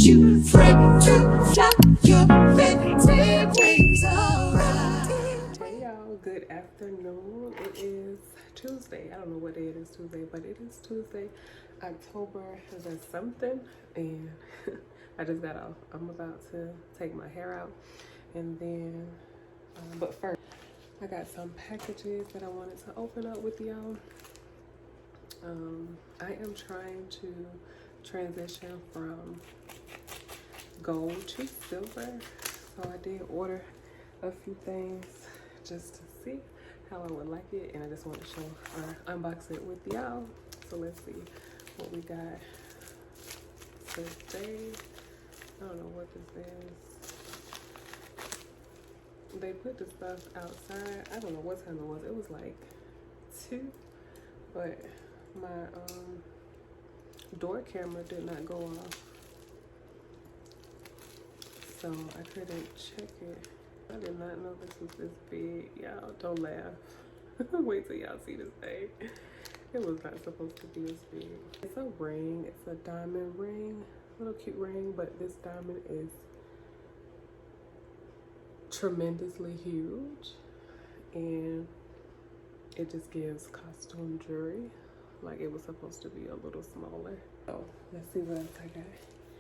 you afraid to flap your pretty wings around. Hey y'all, good afternoon. It is Tuesday. I don't know what day it is Tuesday, but it is Tuesday, October the something, and I just got off. I'm about to take my hair out, and then, but first, I got some packages that I wanted to open up with y'all. I am trying to transition from gold to silver, so I did order a few things just to see how I would like it, and I just want to show or unbox it with y'all. So let's see what we got today. I don't know what this is. They put the stuff outside. I don't know what time it was. It was like 2, but my door camera did not go off, so I couldn't check it. I did not know this was this big. Y'all don't laugh. Wait till y'all see this thing. It was not supposed to be this big. It's a ring. It's a diamond ring. Little cute ring, but this diamond is tremendously huge, and it just gives costume jewelry. Like it was supposed to be a little smaller. So let's see what else I got.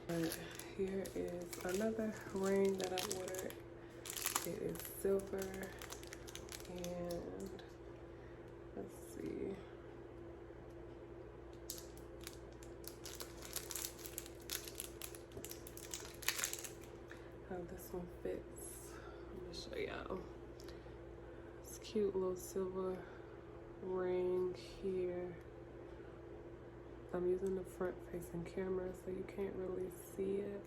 But here is another ring that I ordered. It is silver, and let's see. How this one fits. Let me show y'all. It's cute little silver ring here. I'm using the front facing camera so you can't really see it.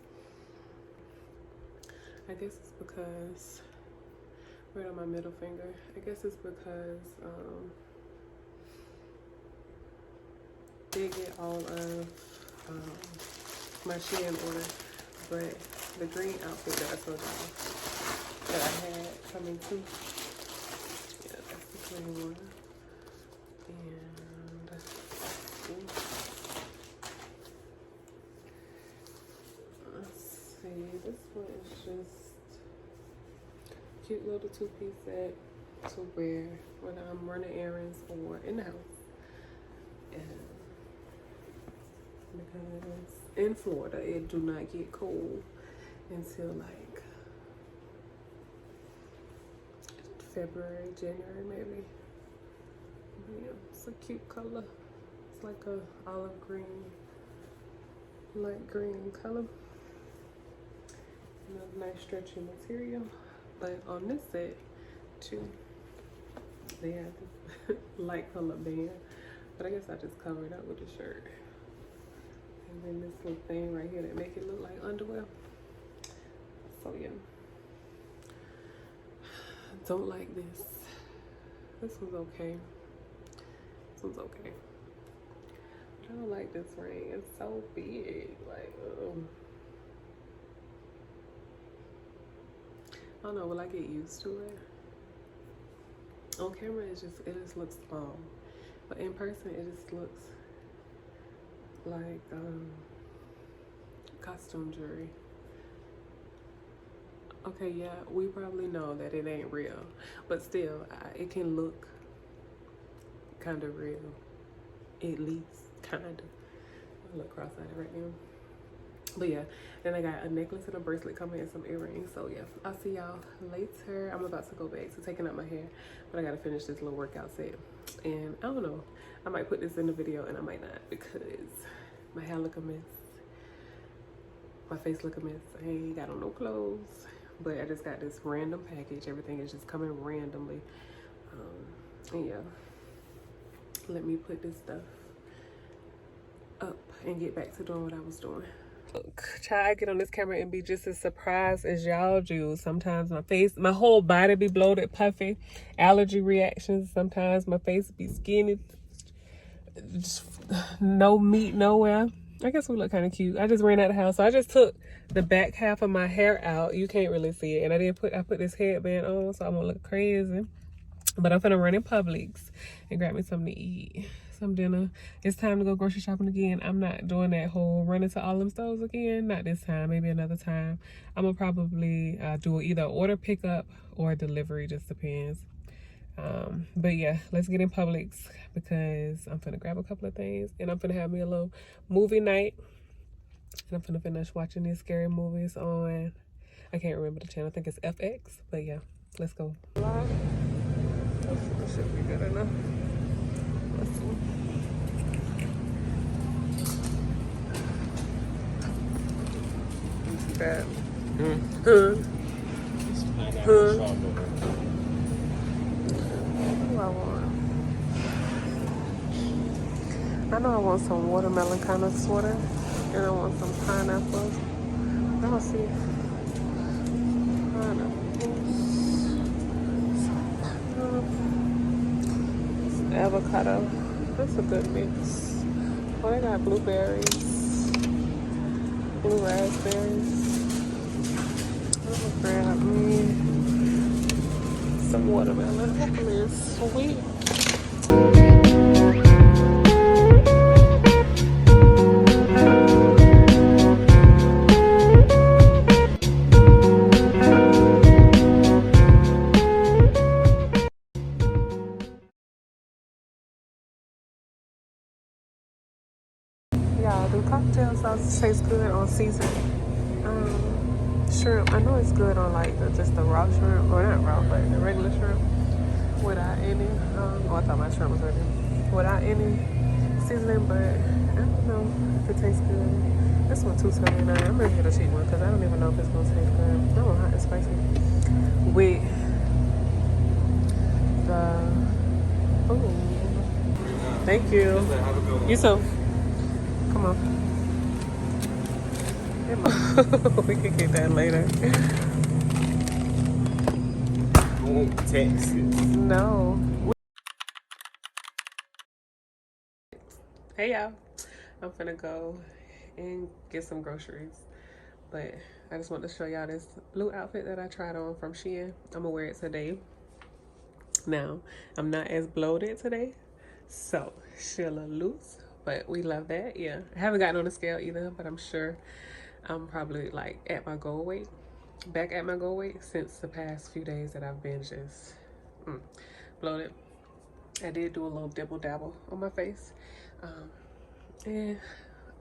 I guess it's because right on my middle finger. I guess it's because did get all of my Shein order, but the green outfit that I told y'all that I had coming too. Yeah, that's the green one. And let's see, this one is just cute little 2-piece set to wear when I'm running errands or in the house. And because in Florida it do not get cold until like February, January maybe. Yeah, it's a cute color. It's like a olive green, light green color. And a nice stretchy material. But on this set too, they have this light color band. But I guess I just covered up with the shirt. And then this little thing right here that make it look like underwear. So yeah. Don't like this. This was okay. This was okay. But I don't like this ring. It's so big. Like, I don't know, will I get used to it? On camera it just looks small. But in person it just looks like costume jewelry. Okay, yeah, we probably know that it ain't real, but still, it can look kind of real, at least, kind of. I look cross-eyed right now. But yeah, then I got a necklace and a bracelet coming and some earrings. So yeah, I'll see y'all later. I'm about to go back to taking out my hair, but I gotta finish this little workout set. And I don't know, I might put this in the video and I might not, because my hair look a mess. My face look a mess. I ain't got on no clothes. But I just got this random package. Everything is just coming randomly. And yeah, let me put this stuff up and get back to doing what I was doing. Look, try to get on this camera and be just as surprised as y'all do. Sometimes my whole body be bloated, puffy, allergy reactions. Sometimes my face be skinny, just no meat nowhere. I guess we look kind of cute. I just ran out of the house, so I just took the back half of my hair out. You can't really see it, and I put this headband on, so I'm gonna look crazy. But I'm gonna run in Publix and grab me something to eat. some dinner. It's time to go grocery shopping again. I'm not doing that whole running to all them stores again. Not this time, maybe another time. I'm gonna probably do either order pickup or delivery, just depends. But yeah, let's get in Publix because I'm finna grab a couple of things and I'm finna have me a little movie night. And I'm finna finish watching these scary movies on, I can't remember the channel, I think it's FX. But yeah, let's go. This should be good enough. Let's see. It's bad. Huh? Huh? What do I want? I know I want some watermelon kind of sweater, and I want some pineapples. I don't see pineapples. Avocado. That's a good mix. Oh, they got blueberries, blue raspberries. I'm gonna grab me some watermelon. Hopefully it's sweet. Yeah, the cocktail sauce tastes good on season. Shrimp, I know it's good on like just the raw shrimp, or not raw, but the regular shrimp without any. Oh, I thought my shrimp was ready. Without any seasoning, but I don't know if it tastes good. This one $2.79. I'm gonna get a cheap one because I don't even know if it's gonna taste good. I want hot and spicy with the. Oh, thank you. You too. Come on. We can get that later. Texas. No. Hey y'all. I'm finna go and get some groceries. But I just want to show y'all this blue outfit that I tried on from Shein. I'm gonna wear it today. Now, I'm not as bloated today, so she'll look loose, but we love that. Yeah, I haven't gotten on the scale either, but I'm sure I'm probably like at my goal weight, back at my goal weight since the past few days that I've been just bloated. I did do a little dibble dabble on my face, and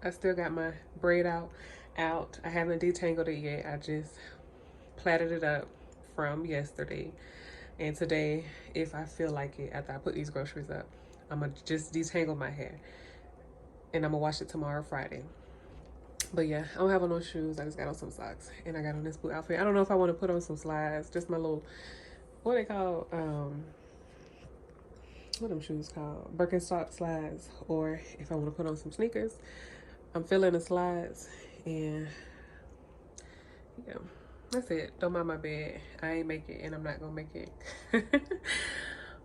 I still got my braid out. I haven't detangled it yet. I just plaited it up from yesterday. And today, if I feel like it, after I put these groceries up, I'm gonna just detangle my hair. And I'm gonna wash it tomorrow, Friday. But yeah, I don't have on no shoes. I just got on some socks. And I got on this blue outfit. I don't know if I want to put on some slides. Just my little, what they call, what them shoes called? Birkenstock slides. Or if I want to put on some sneakers. I'm feeling the slides. And yeah, that's it. Don't mind my bed. I ain't make it and I'm not gonna make it.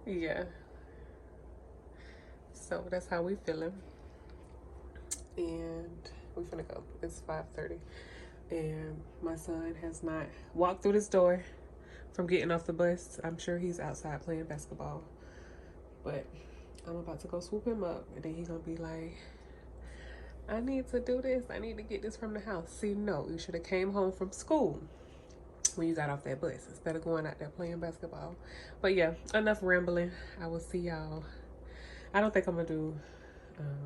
Yeah. So that's how we feeling. And we finna go. It's 5:30. And my son has not walked through this door from getting off the bus. I'm sure he's outside playing basketball. But I'm about to go swoop him up and then he's gonna be like, I need to do this. I need to get this from the house. See, no, you should have came home from school when you got off that bus instead of going out there playing basketball. But yeah, enough rambling. I will see y'all. I don't think I'm gonna do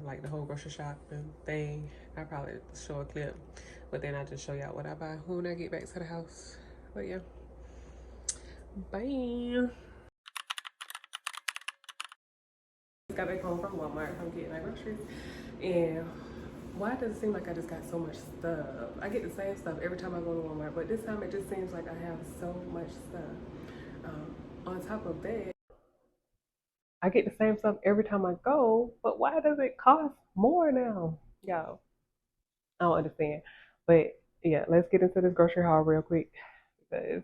like the whole grocery shopping thing. I probably show a clip, but then I just show y'all what I buy when I get back to the house. But yeah, bye. Got back home from Walmart. I'm getting my groceries, and why does it seem like I just got so much stuff? I get the same stuff every time I go to Walmart, but this time it just seems like I have so much stuff. On top of that, I get the same stuff every time I go, but why does it cost more now? Y'all, I don't understand. But yeah, let's get into this grocery haul real quick because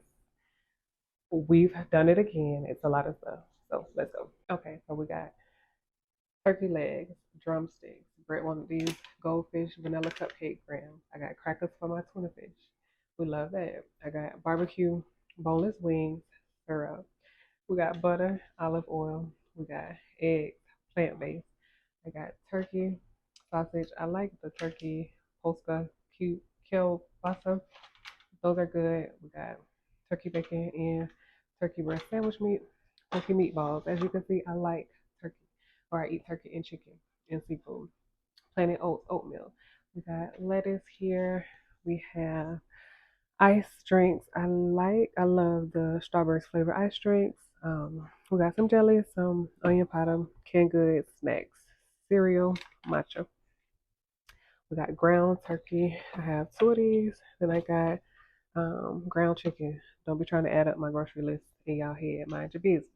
we've done it again. It's a lot of stuff. So let's go. Okay, so we got turkey legs, drumsticks, one of these goldfish vanilla cupcake grams. I got crackers for my tuna fish. We love that. I got barbecue boneless wings, syrup. We got butter, olive oil. We got eggs, plant-based. I got turkey sausage. I like the turkey polska kielbasa. Those are good. We got turkey bacon and turkey breast sandwich meat, turkey meatballs. As you can see, I like turkey, or I eat turkey and chicken and seafood. Planet oats oatmeal. We got lettuce here. We have ice drinks. I love the strawberries flavor ice drinks. We got some jelly, some onion powder, canned goods, snacks, cereal, matcha. We got ground turkey. I have two of these. Then I got ground chicken. Don't be trying to add up my grocery list in y'all head. Mind your business.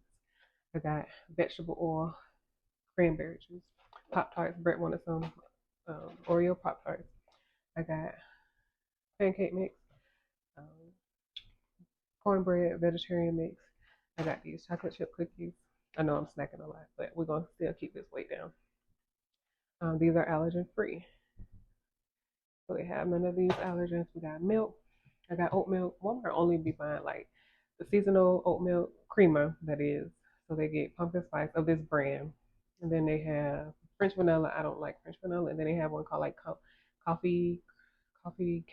I got vegetable oil, cranberry juice, Pop Tarts. Brett wanted some Oreo Pop Tarts. I got pancake mix, um, cornbread, vegetarian mix. I got these chocolate chip cookies. I know I'm snacking a lot, but we're gonna still keep this weight down. These are allergen free, so they have none of these allergens. We got milk. I got oat milk. Walmart only be buying like the seasonal oat milk creamer, that is. So they get pumpkin spice of this brand, and then they have French vanilla. I don't like French vanilla, and then they have one called like coffee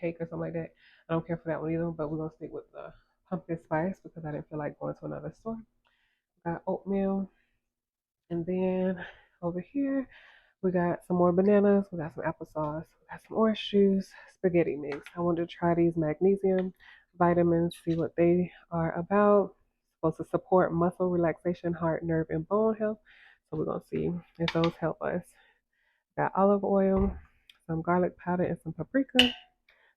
cake or something like that. I don't care for that one either, but we're gonna stick with the pumpkin spice because I didn't feel like going to another store. Got oatmeal, and then over here we got some more bananas. We got some applesauce. We got some orange juice, spaghetti mix. I wanted to try these magnesium vitamins, see what they are about. Supposed to support muscle relaxation, heart, nerve, and bone health. So we're gonna see if those help us. Got olive oil, some garlic powder, and some paprika.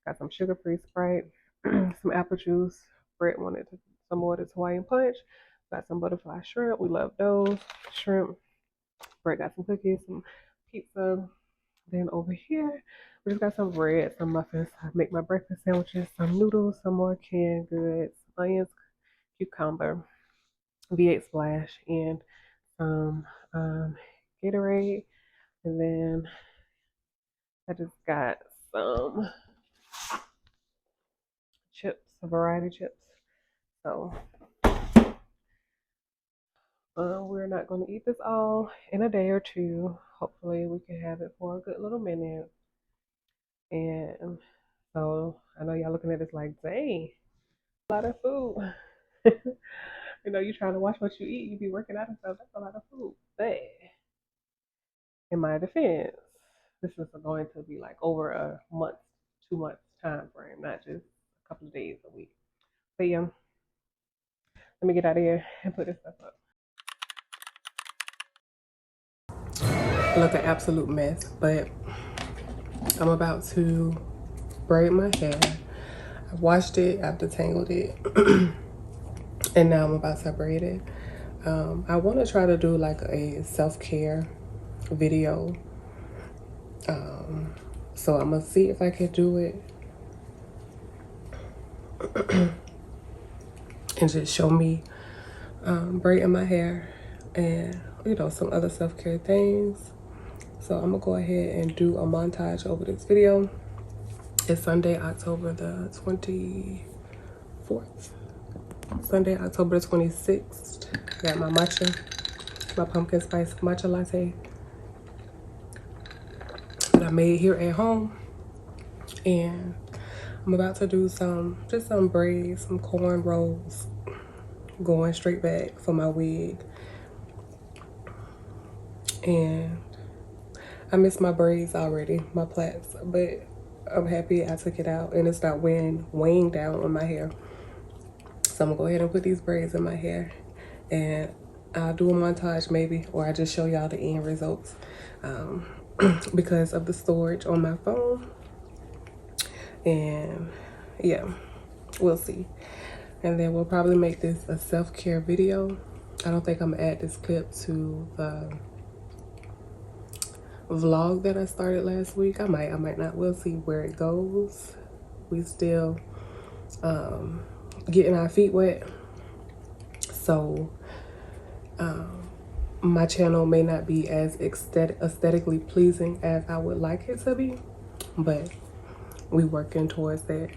Got some sugar-free Sprite, some apple juice. Brett wanted some more of this Hawaiian punch. Got some butterfly shrimp. We love those shrimp. Brett got some cookies, some pizza. Then over here, we just got some bread, some muffins. I make my breakfast sandwiches, some noodles, some more canned goods, onions, cucumber, V8 splash, and some Gatorade. And then I just got some chips, a variety chips. So we're not going to eat this all in a day or two. Hopefully, we can have it for a good little minute. And so I know y'all looking at this like, dang, a lot of food. You know, you trying to watch what you eat, you be working out and stuff. That's a lot of food. But in my defense, this is going to be like over a month, 2 months time frame, not just a couple of days a week. But yeah, let me get out of here and put this stuff up. I look an absolute mess, but I'm about to braid my hair. I washed it, I've detangled it, and now I'm about to braid it. I want to try to do like a self-care video. So I'm gonna see if I can do it and just show me braiding my hair and some other self-care things. So I'm gonna go ahead and do a montage over this video. It's Sunday, October the 24th. Sunday, October the 26th. I got my matcha, my pumpkin spice matcha latte that I made here at home. And I'm about to do some braids, some cornrows, going straight back for my wig. And I miss my braids already, my plaits, but I'm happy I took it out and it's not weighing down on my hair. So I'm gonna go ahead and put these braids in my hair, and I'll do a montage maybe, or I just show y'all the end results because of the storage on my phone. And yeah, we'll see. And then we'll probably make this a self-care video. I don't think I'm gonna add this clip to the vlog that I started last week. I might not. We'll see where it goes. We still getting our feet wet, so my channel may not be as aesthetically pleasing as I would like it to be, but we working towards that,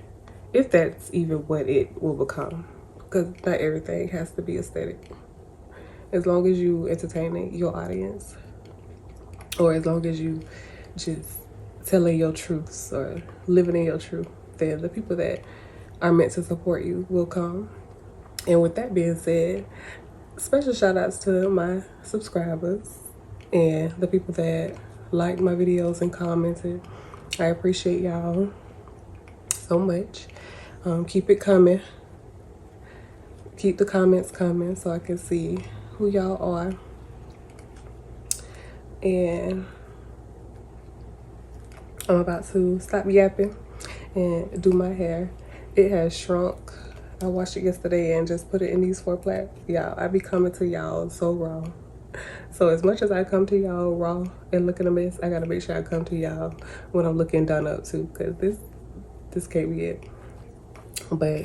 if that's even what it will become, because not everything has to be aesthetic. As long as you entertaining your audience, or as long as you just telling your truths or living in your truth, then the people that are meant to support you will come. And with that being said, special shout outs to my subscribers and the people that like my videos and commented. I appreciate y'all so much. Keep it coming. Keep the comments coming so I can see who y'all are. And I'm about to stop yapping and do my hair. It has shrunk. I washed it yesterday and just put it in these 4 plaits. Y'all, I be coming to y'all so raw. So as much as I come to y'all raw and looking a mess, I gotta make sure I come to y'all when I'm looking done up too, because this can't be it. But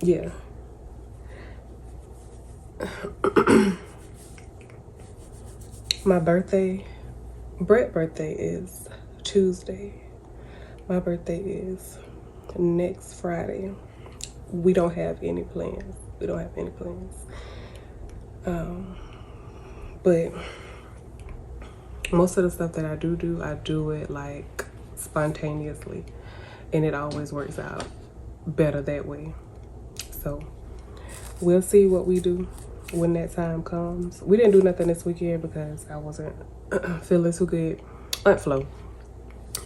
yeah. My birthday, Brett's birthday is Tuesday. My birthday is next Friday. We don't have any plans. But most of the stuff that I do it like spontaneously, and it always works out better that way. So we'll see what we do when that time comes. We didn't do nothing this weekend because I wasn't feeling too good. Aunt Flo,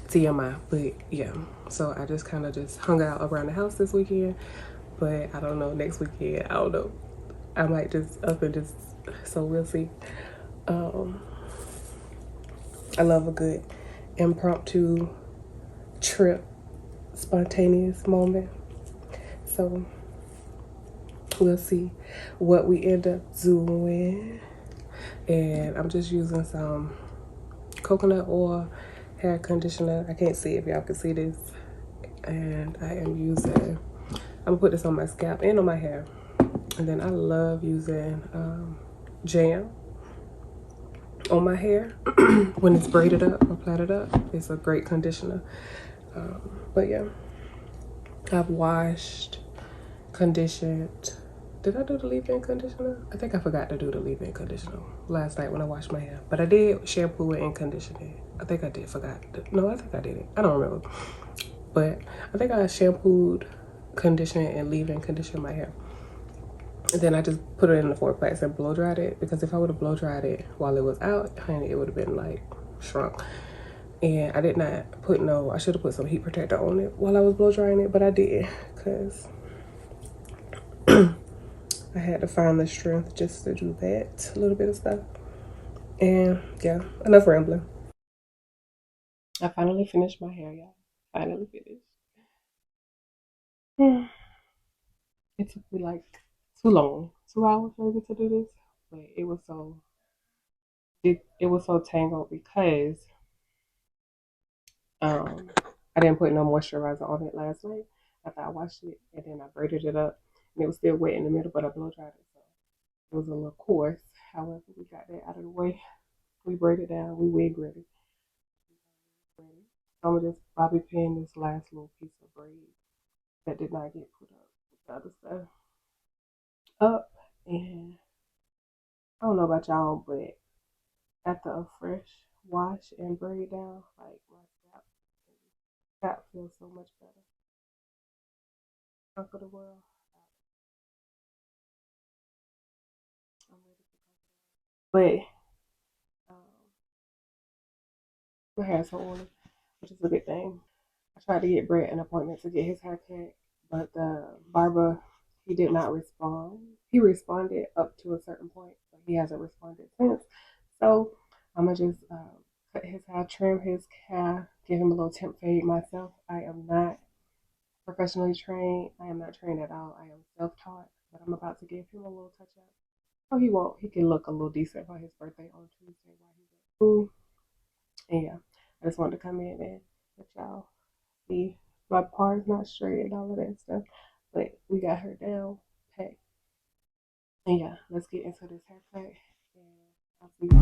TMI, but yeah. So I just kind of just hung out around the house this weekend. But I don't know, next weekend, I don't know. I might just up and just, so we'll see. I love a good impromptu trip, spontaneous moment. So we'll see what we end up doing. And I'm just using some coconut oil hair conditioner. I can't see if y'all can see this. And I am using, I'm gonna put this on my scalp and on my hair. And then I love using jam on my hair when it's braided up or plaited up. It's a great conditioner. But yeah, I've washed, conditioned. Did I do the leave-in conditioner? I think I forgot to do the leave-in conditioner last night when I washed my hair. But I did shampoo it and condition it. I think I did, no, I think I did it. I don't remember. But I think I shampooed, conditioned, and leave-in conditioned my hair. And then I just put it in the 4 plaits and blow dried it, because if I would have blow dried it while it was out, honey, it would have been like shrunk. And I did not put I should have put some heat protector on it while I was blow drying it, but I did, because I had to find the strength just to do that little bit of stuff. And yeah, enough rambling. I finally finished my hair, y'all. Finally finished. It took me like too long, 2 hours maybe to do this, but it was so tangled because I didn't put no moisturizer on it last night after I washed it, and then I braided it up, and it was still wet in the middle, but I blow dried it, so it was a little coarse. However, we got that out of the way. We braided down. We wig ready. So I'm gonna just bobby pin this last little piece of braid that did not get put up with the other stuff up. And I don't know about y'all, but after a fresh wash and braid down, like my scalp feels so much better. Top of the world. I'm ready to go. But my hair's so oily, which is a good thing. I tried to get Brett an appointment to get his hair cut, but the barber, he did not respond. He responded up to a certain point, but he hasn't responded since. So I'm gonna just cut his hair, trim his hair, give him a little temp fade myself. I am not professionally trained. I am not trained at all. I am self-taught, but I'm about to give him a little touch up. So he can look a little decent for his birthday on Tuesday while he's at school. And yeah, I just wanted to come in and let y'all see my par's not straight and all of that stuff. But we got her down packed. And yeah, let's get into this haircut. And I'll see you.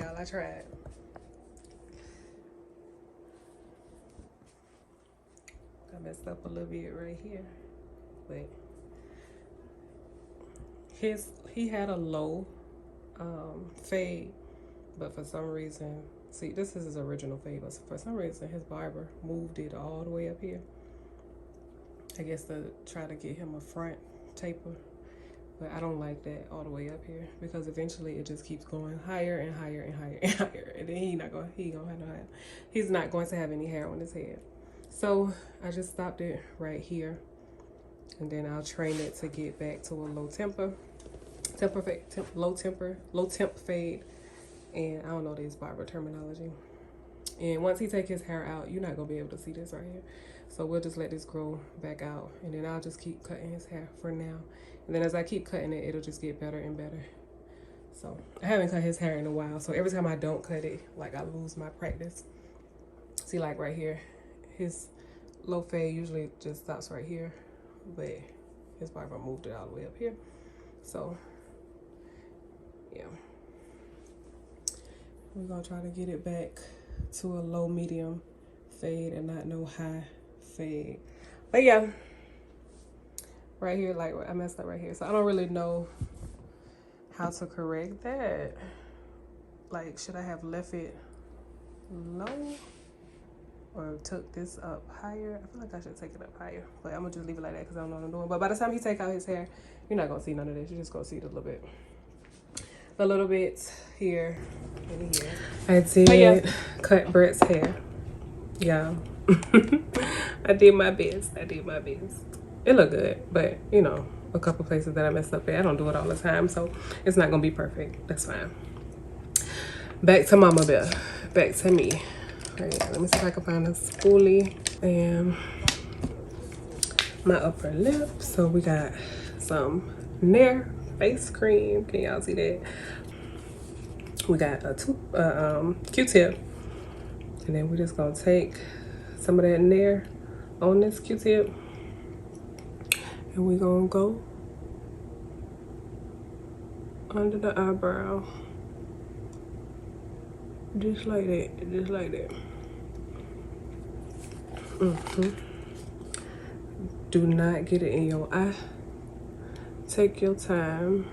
y'all, I tried. I messed up a little bit right here, but he had a low fade, but for some reason, see, this is his original fade, but for some reason his barber moved it all the way up here. I guess to try to get him a front taper, but I don't like that all the way up here because eventually it just keeps going higher and higher and higher and higher, and then he's not going to have any hair on his head. So I just stopped it right here, and then I'll train it to get back to a low temp fade. And I don't know this barber terminology. And once he take his hair out, you're not gonna be able to see this right here. So we'll just let this grow back out, and then I'll just keep cutting his hair for now. And then as I keep cutting it, it'll just get better and better. So I haven't cut his hair in a while, so every time I don't cut it, like, I lose my practice. See, like right here, his low fade usually just stops right here, but his barber moved it all the way up here. So yeah, we're gonna try to get it back to a low medium fade and not no high fade. But yeah, right here, like, I messed up right here, so I don't really know how to correct that. Like, should I have left it low or took this up higher? I feel like I should take it up higher, but I'm gonna just leave it like that because I don't know what I'm doing. But by the time he take out his hair, you're not gonna see none of this. You're just gonna see it a little bit here and here. I did cut Brett's hair. Yeah. I did my best. It looked good, but you know, a couple places that I messed up at. I don't do it all the time, so it's not gonna be perfect. That's fine. Back to Mama Bear. Back to me. Right, let me see if I can find a spoolie and my upper lip. So we got some Nair face cream. Can y'all see that? We got a Q-tip, and then we're just gonna take some of that Nair on this Q-tip, and we're gonna go under the eyebrow, just like that. Do not get it in your eye. Take your time,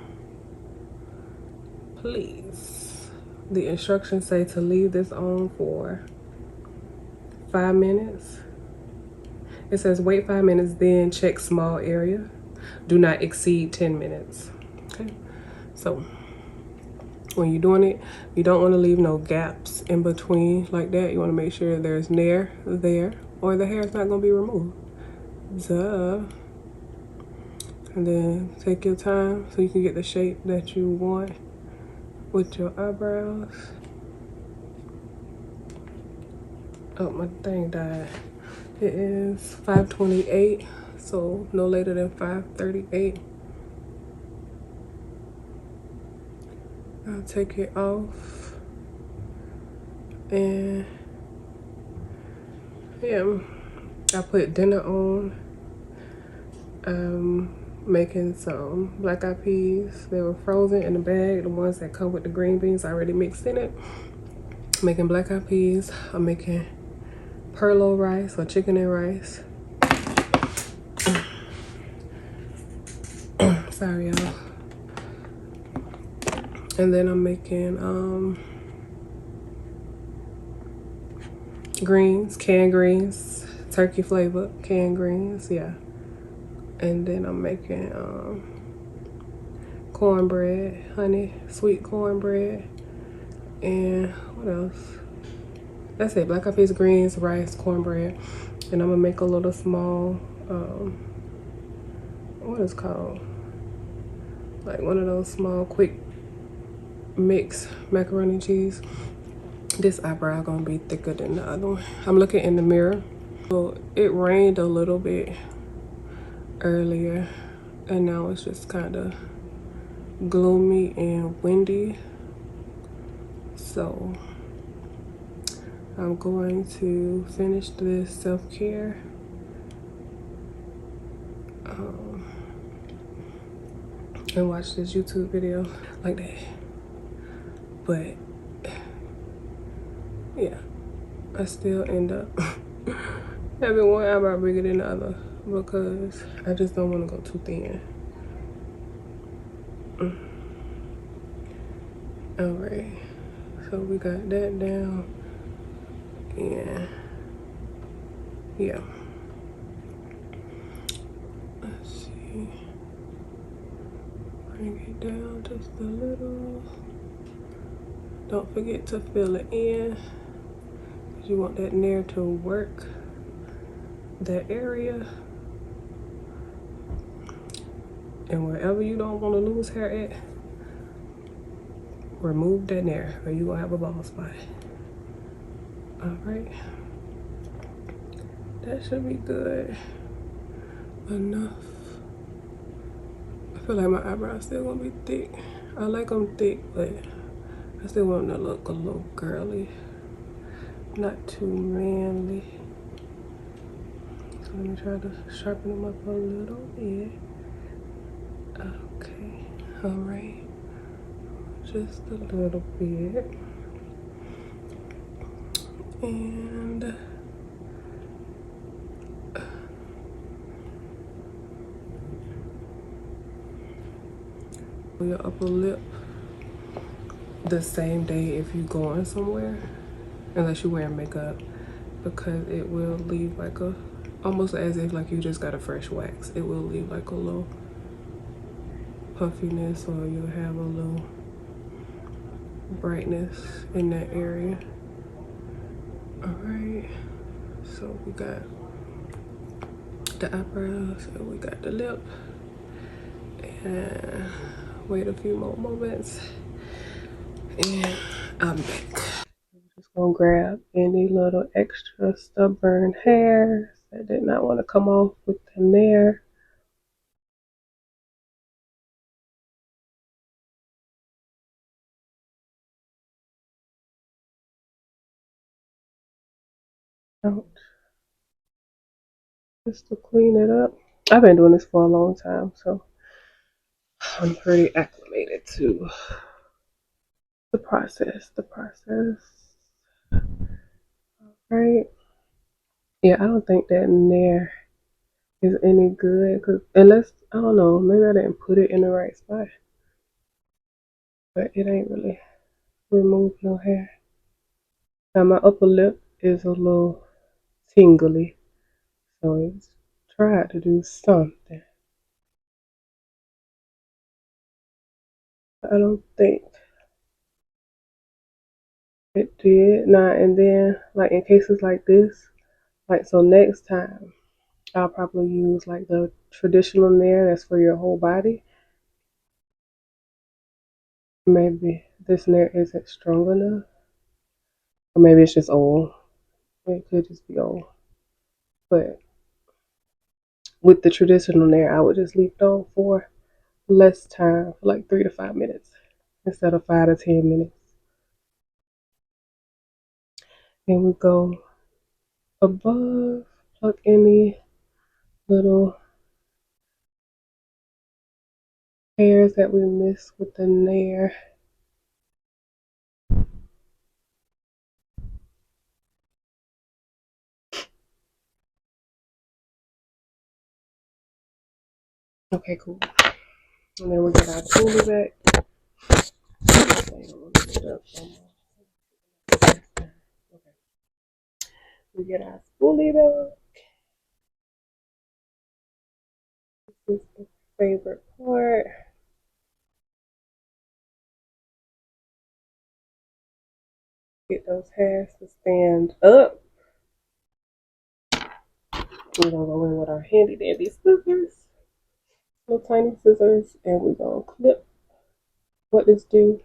please. The instructions say to leave this on for 5 minutes. It says wait 5 minutes, then check small area. Do not exceed 10 minutes. Okay, so when you're doing it, you don't want to leave no gaps in between like that. You want to make sure there's Nair there, or the hair is not going to be removed. Duh. And then take your time so you can get the shape that you want with your eyebrows. Oh, my thing died. It is 5:28, so no later than 5:38. I'll take it off. And yeah, I put dinner on. Making some black eyed peas. They were frozen in the bag. The ones that come with the green beans already mixed in it. Making black eyed peas. I'm making perlo rice or chicken and rice. Sorry, y'all. And then I'm making greens, canned greens, turkey flavor canned greens, yeah. And then I'm making cornbread, honey, sweet cornbread, and what else? That's it, black eyed peas, greens, rice, cornbread. And I'm gonna make a little small, what is it called? Like one of those small, quick mix macaroni and cheese. This eyebrow gonna be thicker than the other one. I'm looking in the mirror. So it rained a little bit earlier, and now it's just kind of gloomy and windy. So I'm going to finish this self-care. And watch this YouTube video like that. But yeah, I still end up having one eyebrow bigger than the other because I just don't want to go too thin. All right, so we got that down, and yeah. Let's see, bring it down just a little. Don't forget to fill it in. You want that nair to work that area, and wherever you don't want to lose hair at, remove that nair or you gonna have a bald spot. All right, that should be good enough. I feel like my eyebrows still gonna be thick. I like them thick, but I still want them to look a little girly, not too manly. So let me try to sharpen them up a little bit. Okay, all right, just a little bit. And your upper lip the same day if you going somewhere, unless you're wearing makeup, because it will leave like a, almost as if like you just got a fresh wax. It will leave like a little puffiness, or you'll have a little brightness in that area. All right, so we got the eyebrows and we got the lip, and wait a few more moments and I'm back. Just gonna grab any little extra stubborn hairs that did not want to come off with the nair. Out just to clean it up. I've been doing this for a long time, so I'm pretty acclimated to the process. Right? Yeah, I don't think that nair is any good, cause unless, I don't know, maybe I didn't put it in the right spot, but it ain't really remove no hair. Now my upper lip is a little tingly, so it's tried to do something. I don't think it did. Nah, and then like in cases like this, like so next time I'll probably use like the traditional nair that's for your whole body. Maybe this nair isn't strong enough, or maybe it's just old. It could just be old. But with the traditional nair, I would just leave it on for less time, for like 3 to 5 minutes instead of 5 to 10 minutes. And we go above, pluck any little hairs that we missed with the nair. Okay, cool. And then we get our toolie back. Okay. We get our spoolie back. This is the favorite part. Get those hairs to stand up. We're gonna go in with our handy dandy scissors, little tiny scissors, and we're gonna clip. What this do?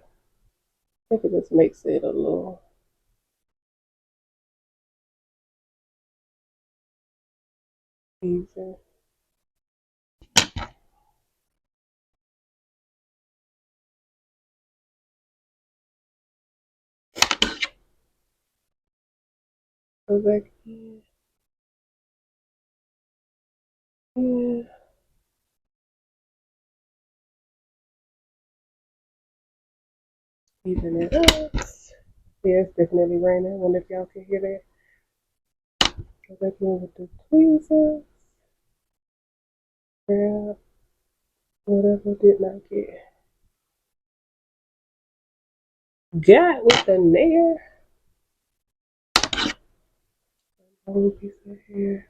I think it just makes it a little easier. Go back in. Yeah. Even it up. Yeah, it's definitely raining. I wonder if y'all can hear that. Go back in with the tweezers. Grab whatever did not get got with the nail. A little piece of hair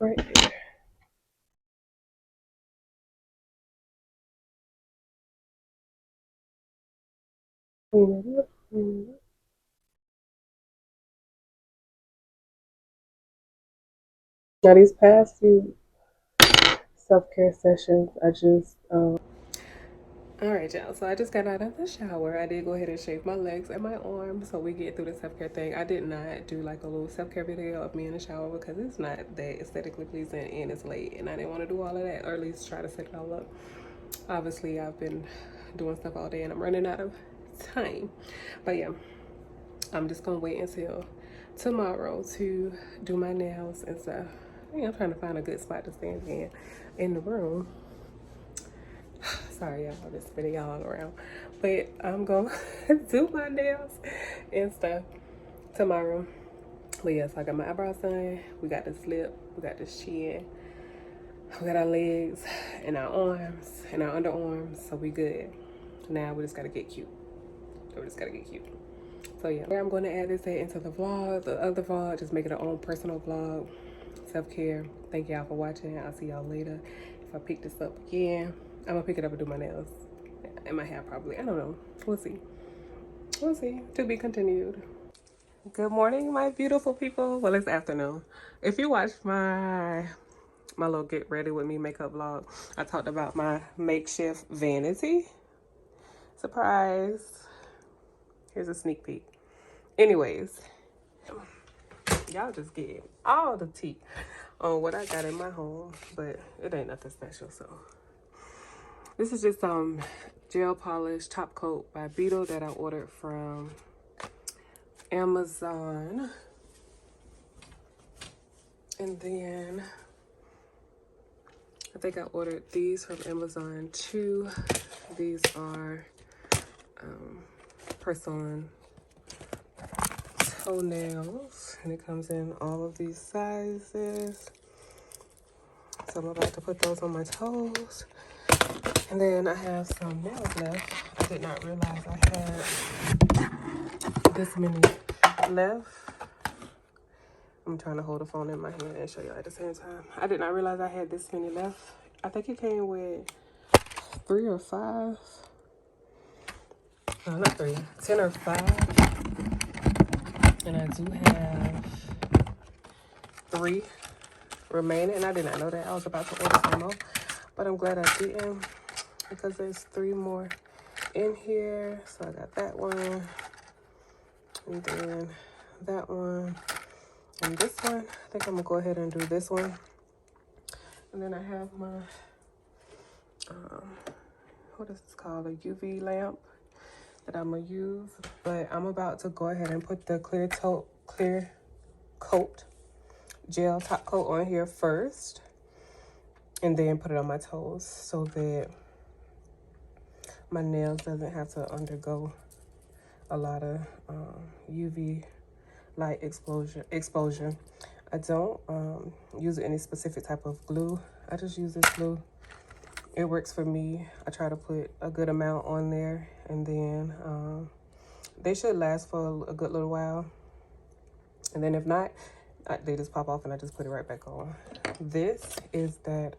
right there. Clean it up. Clean it up. Now these past few self-care sessions, I just all right, y'all. So I just got out of the shower. I did go ahead and shave my legs and my arms so we get through the self-care thing. I did not do like a little self-care video of me in the shower because it's not that aesthetically pleasing and it's late and I didn't want to do all of that, or at least try to set it all up. Obviously, I've been doing stuff all day and I'm running out of time. But yeah, I'm just gonna wait until tomorrow to do my nails and stuff. I'm trying to find a good spot to stand in the room. Sorry, y'all, I'm just spinning y'all all around. But I'm gonna do my nails and stuff tomorrow. But yes, I got my eyebrows done. We got this lip, we got this chin, we got our legs and our arms and our underarms, so we good. Now we just gotta get cute. We just gotta get cute. So yeah, I'm gonna add this into the vlog, the other vlog, just make it our own personal vlog. Self-care. Thank y'all for watching. I'll see y'all later. If I pick this up again, I'm gonna pick it up and do my nails and my hair probably. I don't know. We'll see. We'll see. To be continued. Good morning, my beautiful people. Well, it's afternoon. If you watched my little get ready with me makeup vlog, I talked about my makeshift vanity. Surprise. Here's a sneak peek. Anyways, y'all just getting all the tea on what I got in my home, but it ain't nothing special. So this is just gel polish top coat by Beetle that I ordered from Amazon. And then I think I ordered these from Amazon too. These are press-on toenails, and it comes in all of these sizes. So I'm about to put those on my toes. And then I have some nails left. I did not realize I had this many left. I'm trying to hold the phone in my hand and show you at the same time. I did not realize I had this many left. I think it came with 3 or 5. No, not 3. 10 or 5. And I do have 3 remaining. And I did not know that. I was about to order some more. But I'm glad I didn't, because there's 3 more in here. So I got that one. And then that one. And this one. I think I'm going to go ahead and do this one. And then I have my, what is this called? A UV lamp that I'm going to use. But I'm about to go ahead and put the clear coat gel top coat on here first. And then put it on my toes so that my nails doesn't have to undergo a lot of UV light exposure. I don't use any specific type of glue. I just use this glue. It works for me. I try to put a good amount on there, and then they should last for a good little while. And then if not, they just pop off and I just put it right back on. This is that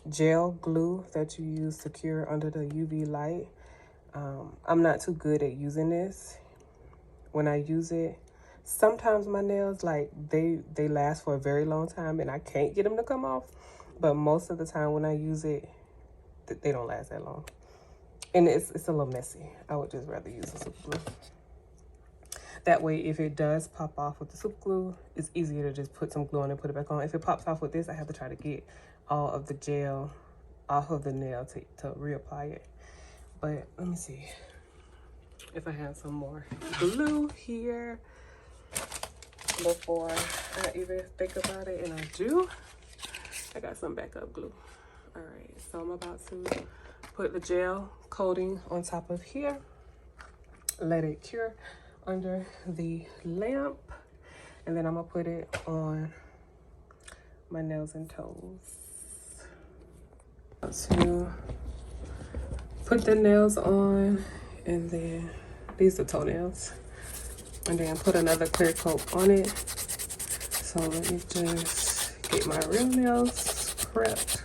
gel glue that you use to cure under the UV light. I'm not too good at using this. When I use it, sometimes my nails, like, they last for a very long time and I can't get them to come off. But most of the time when I use it, they don't last that long. And it's a little messy. I would just rather use the super glue. That way, if it does pop off with the super glue, it's easier to just put some glue on and put it back on. If it pops off with this, I have to try to get all of the gel off of the nail to reapply it. But let me see if I have some more glue here before I even think about it. And I do. I got some backup glue. All right, so I'm about to put the gel coating on top of here. let it cure under the lamp, and then I'm gonna put it on my nails and toes. To put the nails on, and then these are toenails, and then put another clear coat on it. So let me just get my real nails prepped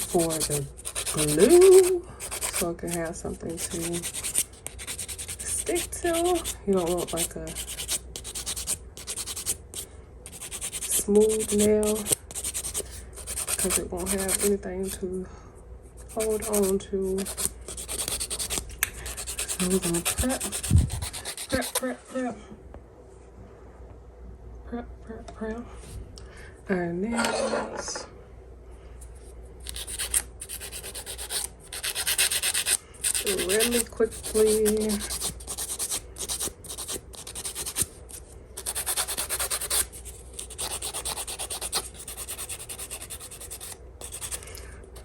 for the glue, so it can have something to stick to. You don't want like a smooth nail, because it won't have anything to hold on to. So we're gonna prep our nails. Really quickly.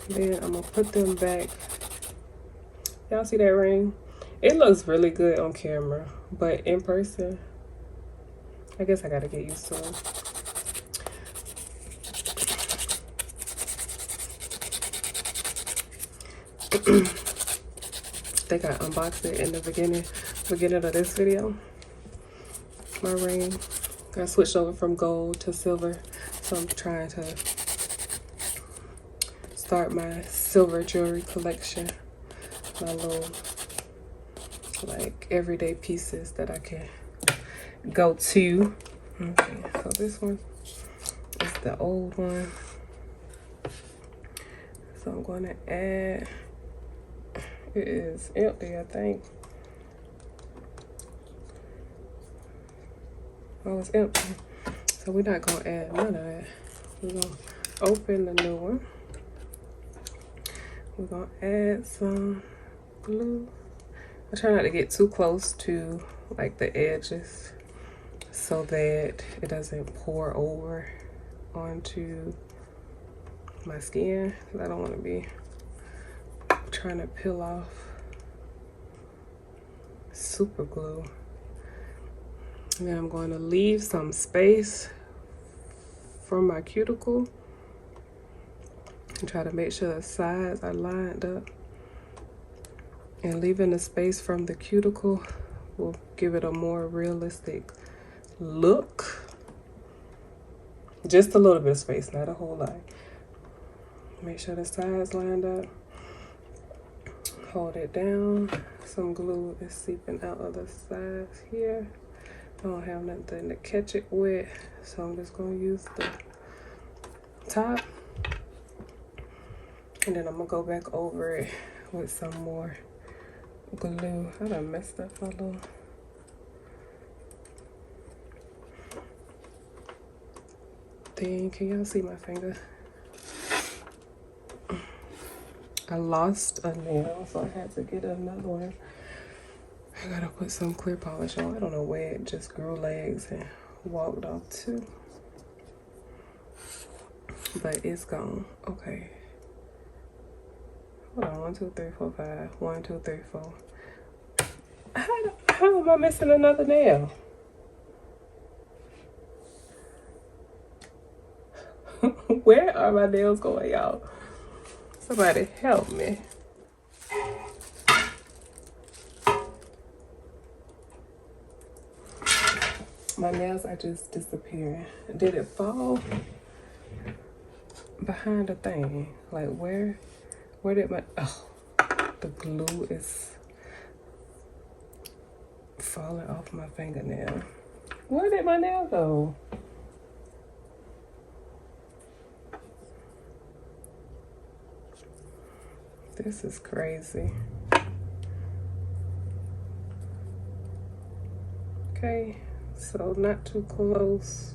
Then I'm gonna put them back. Y'all see that ring? It looks really good on camera, but in person, I guess I gotta get used to it. I think I unboxed it in the beginning of this video. My ring. I switched over from gold to silver, so I'm trying to start my silver jewelry collection. My little like everyday pieces that I can go to. Okay, so this one is the old one. So I'm going to add, it is empty, I think. Oh, it's empty. So we're not going to add none of that. We're going to open the new one. We're going to add some glue. I try not to get too close to like the edges so that it doesn't pour over onto my skin. I don't want to be trying to peel off super glue. And then I'm going to leave some space from my cuticle and try to make sure the sides are lined up. And leaving the space from the cuticle will give it a more realistic look. Just a little bit of space, not a whole lot. Make sure the sides lined up. Hold it down. Some glue is seeping out of the sides here. I don't have nothing to catch it with, so I'm just gonna use the top. And then I'm gonna go back over it with some more glue. I done messed up my little thing. Can y'all see my finger? I lost a nail, so I had to get another one. I gotta put some clear polish on. I don't know where it just grew legs and walked off to, but it's gone. Okay. Hold on, 1, 2, 3, 4, 5. 1, 2, 3, 4. How am I missing another nail? Where are my nails going, y'all? Somebody help me. My nails are just disappearing. Did it fall behind the thing? Like where did my, oh, the glue is falling off my fingernail. Where did my nail go? This is crazy. Okay, so not too close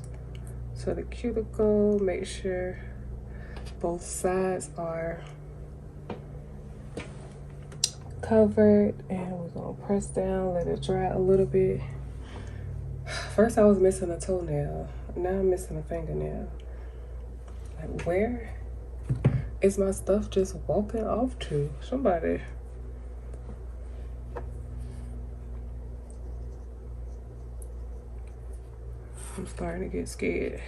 to the cuticle. Make sure both sides are covered, and we're gonna press down, let it dry a little bit. First I was missing a toenail, now I'm missing a fingernail. Like where is my stuff just walking off to? Somebody I'm starting to get scared.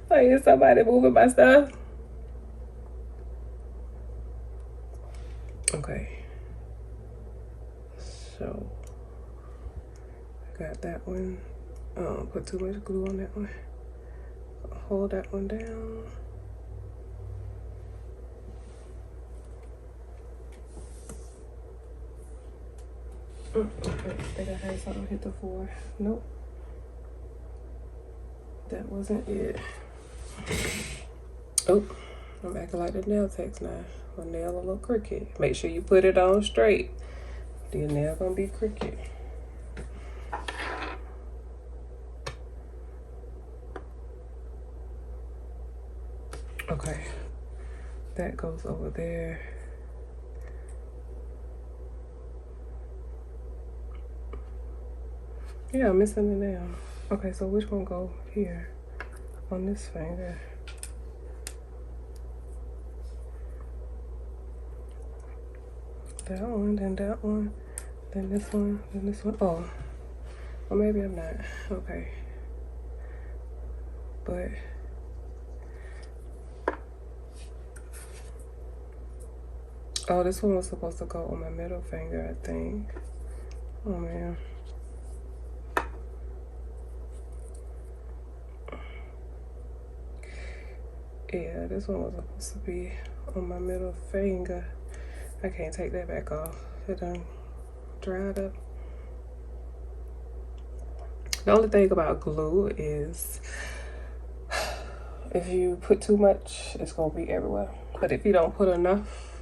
Like, is somebody moving my stuff? Okay. So, I got that one. Put too much glue on that one. Hold that one down. Okay, I think I heard something hit the floor. Nope. That wasn't it. Oh, I'm acting like the nail techs now. My nail a little crooked. Make sure you put it on straight. Your nail gonna be crooked. Okay, that goes over there. Yeah, I'm missing the nail. Okay, so which one go here on this finger? That one, then that one, then this one, then this one. Oh, well, maybe I'm not. Okay, but oh, this one was supposed to go on my middle finger, I think. Oh man. Yeah, this one was supposed to be on my middle finger. I can't take that back off. It done dried up. The only thing about glue is if you put too much, it's gonna be everywhere. But if you don't put enough,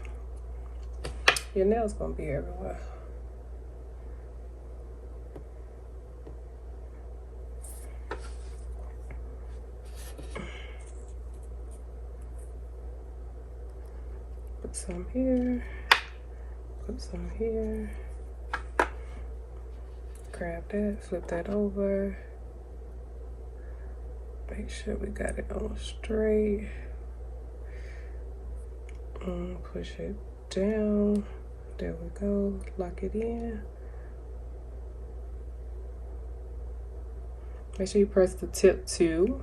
your nail's gonna be everywhere. Put some here, put some here. Grab that, flip that over. Make sure we got it on straight. Push it down. There we go. Lock it in. Make sure you press the tip too,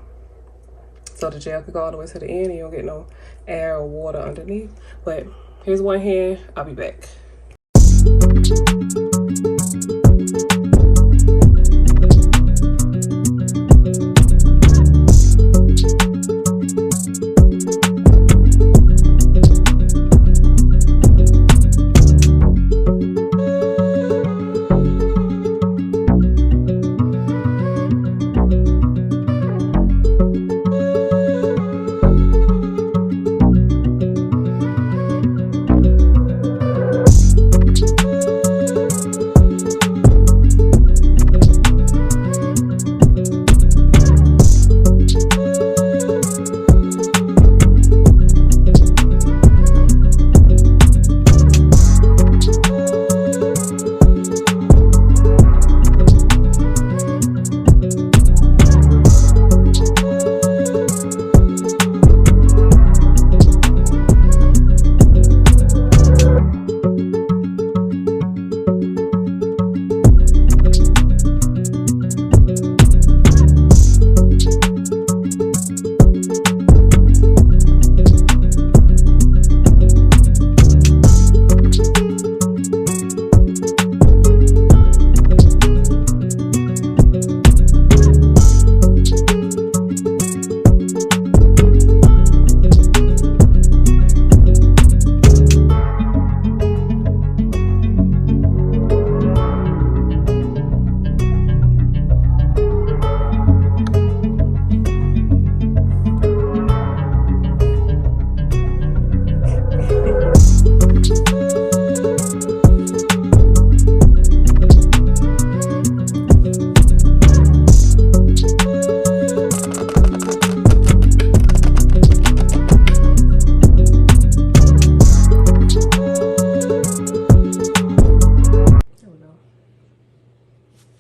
so the gel can go all the way to the end and you don't get no air or water underneath. But here's one hand. I'll be back.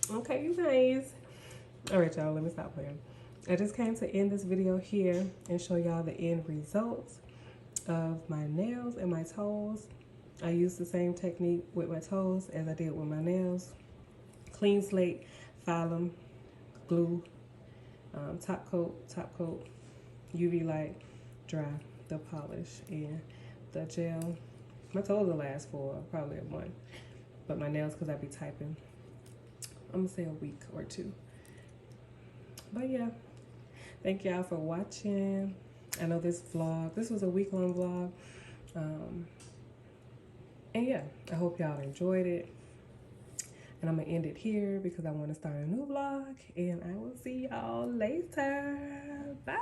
Okay, you guys. All right, y'all, let me stop playing. I just came to end this video here and show y'all the end results of my nails and my toes. I used the same technique with my toes as I did with my nails. Clean Slate Phylum Glue, top coat, UV light, dry, the polish, and the gel. My toes will last for probably a month, but my nails, because I be typing, I'm gonna say a week or two. But yeah, thank y'all for watching. I know this was a week-long vlog. And yeah, I hope y'all enjoyed it. And I'm gonna end it here because I want to start a new vlog. And I will see y'all later. Bye.